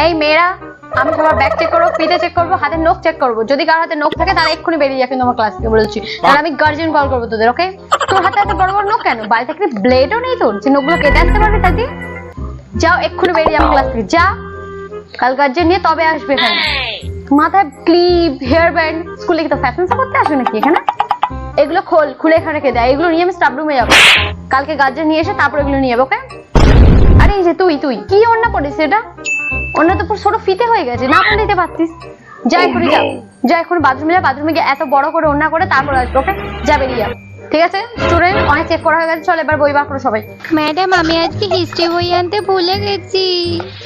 এই মেয়েরা, আমি সবার ব্যাগ চেক করবো, ফিতে চেক করবো, হাতের নখ চেক করবো। যদি কারোর হাতে নখ থাকে তারা এক্ষুনি বেরিয়ে যাবে, কিন্তু আমার ক্লাস থেকে বলেছি। তাহলে আমি গার্জিয়ান কল করবো তোদের, ওকে? তোর হাতে এত বড় বড় নখ কেন? বাড়ি থেকে ব্লেডও নেই তোর যে নখগুলো কেটে আসতে পারবি তা দিয়ে? যাও এক্ষুনি বেরিয়ে যাবো ক্লাস থেকে, যা। কাল গার্জিয়ান নিয়ে তবে আসবে এখানে। মাথায় ক্লিপ, হেয়ার ব্যান্ড, স্কুলে কি তো ফ্যাশন শো করতে আসবে নাকি এখানে? এগুলো খোল, খুলে এখানে রেখে দেয়। এগুলো নিয়ে আমি স্টাফ রুমে যাবো। কালকে গার্জিয়ান নিয়ে এসে তারপর এগুলো নিয়ে যাবো, ওকে? আরে এই যে তুই কি ওড়না পড়িস এটা? ওড়না তো পুরো ছোট ফিতে হয়ে গেছে, না পড়ে দিতে পারতিস। যা এখনই যা, যা এখন বাথরুমে যা, বাথরুমে গিয়ে এত বড় করে ওড়না করে তারপর আসবো, ওকে? যা বেরিয়ে যা। ঠিক আছে স্টুডেন্ট, অনেক চেক করা হয়ে গেছে, চল এবার বই বার করো সবাই। ম্যাডাম আমি আজকে হিস্ট্রি বই আনতে ভুলে গেছি।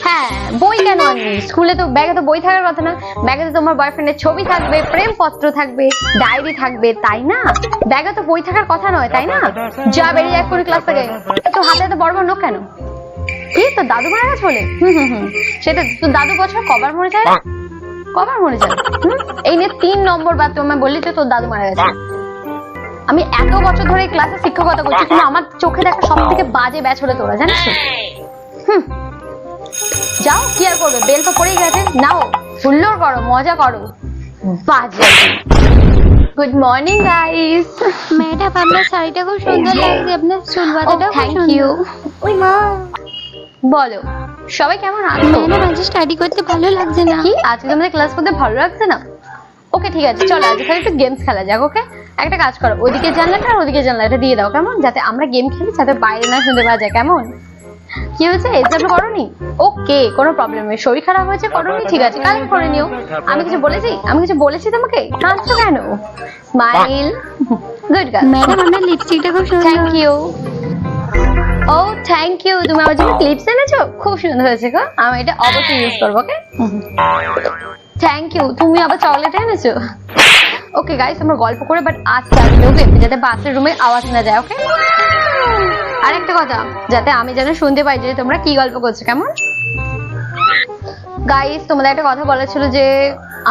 হ্যাঁ, বই কেন আনবি? স্কুলে তো ব্যাগে তো বই থাকার কথা না। ব্যাগে তো তোমার বয়ফ্রেন্ডের ছবি থাকবে, প্রেমপত্র থাকবে, ডায়েরি থাকবে, তাই না? ব্যাগে তো বই থাকার কথা নয়, তাই না? যা বেরিয়ে যা এক্ষুনি ক্লাস থেকে। তো হাতে এত বড় বড় নখ কেন? কি তোর দাদু মারা গেছে বলে? সেটা তোর দাদু বছর কবার মরে যায়? কবার মরে যায়? এই নিয়ে 3 নম্বর বার তোমায় বললি যে তোর দাদু মারা গেছে। আমি এত বছর ধরে এই ক্লাসে শিক্ষকতা করছি, কিন্তু আমার চোখে দেখা সব থেকে বাজে ব্যাচ হলো তোরা, জানিস তো? যাও, কি আর করবে, বেল তো পড়েই গেছে, নাও হুল্লোড় করো, মজা করো, বাজে। Good morning guys. ম্যাডাম আপনার শাড়িটা খুব সুন্দর লাগছে, আপনার চুল বাঁধাটা খুব থ্যাংক সুন্দর। ইউ। ওই মা, বলো সবাই কেমন আছো? ম্যাডাম আজ স্টাডি করতে ভালো লাগছে না। কি আজকে তোমাদের ক্লাস করতে ভালো লাগছে না? ওকে ঠিক আছে, চলো আজকে একটু গেমস খেলা যাক, ওকে? একটা কাজ করো, ওইদিকে জানলাটা আর ওইদিকে জানলাটা দিয়ে দাও, কেমন? যাতে আমরা গেম খেলি, যাতে বাইরে না শুনতে পাওয়া যায়, কেমন? কি হয়েছে, এক্সাম করোনি? ওকে, কোনো প্রবলেম নেই। শরীর খারাপ হয়েছে, করোনি, ঠিক আছে, কালকে করে নিও। আমি কিছু বলেছি তোমাকে? কাঁদছো কেন? Smile, good girl. ম্যাডাম আপনার লিপস্টিকটা খুব সুন্দর। Thank you. ও থ্যাংক ইউ, তুমি আমার জন্য ক্লিপস এনেছো, খুব সুন্দর হয়েছে গো। আমি এটা অবশ্যই ইউজ করবো, ওকে? Thank you. তুমি আবার চকলেট এনেছো? ওকে গাইস, আমরা গল্প করে বাট আস্তে আস্তে, ওকে? যাতে বাসের রুমে আওয়াজ না যায়, ওকে? আর একটা কথা, যাতে আমি যেন শুনতে পাই যে তোমরা কি গল্প করছো, কেমন? গাইস তোমাদের একটা কথা বলা ছিল যে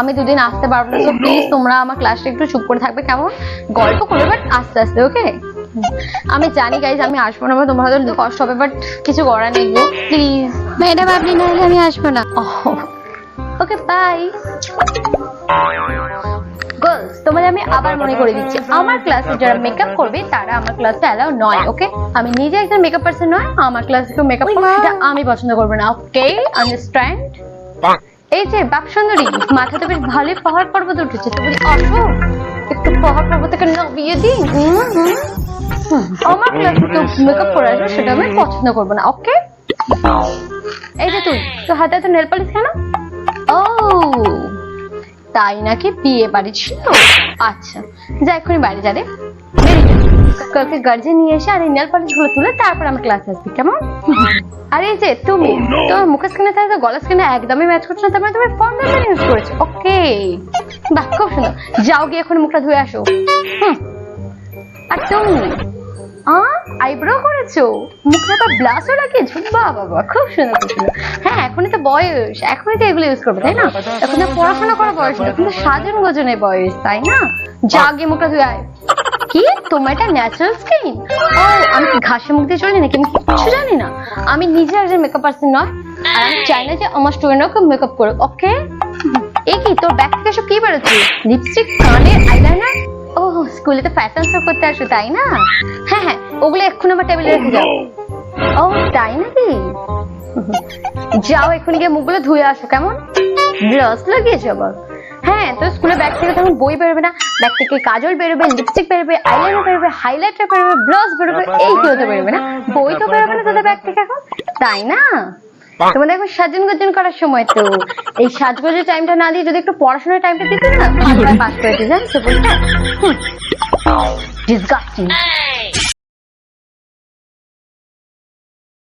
আমি 2 দিন আসতে পারবো না, সো প্লিজ তোমরা আমার ক্লাসটা একটু চুপ করে থাকবে, কেমন? গল্প করবে বাট আস্তে আস্তে, ওকে? আমি জানি গাইস আমি আসবো না, তোমার হয়তো কষ্ট হবে, বাট কিছু করার নেই গো, প্লিজ। ম্যাডাম আপনি না হলে আমি আসবো না। Okay bye. গার্লস তোমাদের আমি আবার মনে করে দিচ্ছি, আমার ক্লাসে যারা মেকআপ করবে তারা আমার ক্লাসে অ্যালাউ নয়, ওকে? আমি নিজে একজন মেকআপ পারসন নয়, আমার ক্লাসে কেউ মেকআপ করবে সেটা আমি পছন্দ করবো না, ওকে? আন্ডারস্ট্যান্ড? এই যে বাপ সুন্দরী, মাথাতে বেশ ভালোই পাহাড় পর্বত উঠেছে, তো বলি আসো একটু পাহাড় পর্বত থেকে নামিয়ে দিই। আমার ক্লাসে কেউ মেকআপ করে আসবে সেটা আমি পছন্দ করবো না, ওকে? এই যে তুই, তোর হাতে এত নেল পালিশ কেন? ও তাই নাকি, বিয়ে বাড়ি ছিল? আচ্ছা যা এক্ষুনি বাড়ি যা রে, কালকে গার্জেন নিয়ে এসে আর এই নেল পালিশ গুলো তুলে তারপর আমার ক্লাসে আসবি, কেমন? আর এই যে তুমি, তোমার মুখের স্কিনের সাথে গলার স্কিনে একদমই ম্যাচ করছে না, তারপরে তুমি ফাউন্ডেশন ইউজ করেছো, ওকে? বাহ খুব সুন্দর, যাও গিয়ে এখন মুখটা ধুয়ে আসো। আর তুমি আইব্রো করেছো, মুখে তো ব্লাশও লাগিয়েছো, বাহ বাবা খুব সুন্দর, খুব সুন্দর। হ্যাঁ এখনই তো বয়স, এখনই তো এগুলো ইউজ করবে, তাই না? এখন তো পড়াশোনা করার বয়স না, কিন্তু সাজন গোজনের বয়স, তাই না? যা গিয়ে মুখটা ধুয়ে আয়। কি তোমার এটা ন্যাচারাল স্কিন? ও আমি কি ঘাসে মুখ দিয়ে চলি নাকি? আমি কিছু জানি না, আমি নিজে একজন মেকআপ পার্সন নয়, আর আমি চাই না যে আমার স্টুডেন্টরা খুব মেকআপ করুক, ওকে? এ কি তোর ব্যাগ থেকে সব কি বেরোচ্ছে? লিপস্টিক, কানের, আইলাইনার? ও স্কুলে তো ফ্যাশন শো করতে আসো, তাই না? হ্যাঁ হ্যাঁ, ওগুলো এক্ষুনি আমার টেবিলে রেখে যাও। ও তাই নাকি? যাও এক্ষুনি গিয়ে মুখগুলো ধুয়ে আসো, কেমন? ব্রাশ লাগিয়েছো আবার? হ্যাঁ তো স্কুলে ব্যাগ থেকে তখন বই বেরোবে না, ব্যাগ থেকে কাজল বেরোবে, লিপস্টিক বেরোবে, আইলাইনার বেরোবে, হাইলাইটার বেরোবে, ব্লাশ বেরোবে, এইগুলো তো বেরোবে না, বই তো বেরোবে না তোদের ব্যাগ থেকে এখন, তাই না? তোমাদের এখন সাজন গোজন করার সময়, তো এই সাজগোজের টাইমটা না দিয়ে যদি একটু পড়াশোনার টাইমটা দিতে না, পাস করে দিতে, জানিস তো? বলতে ডিসগাস্টিং।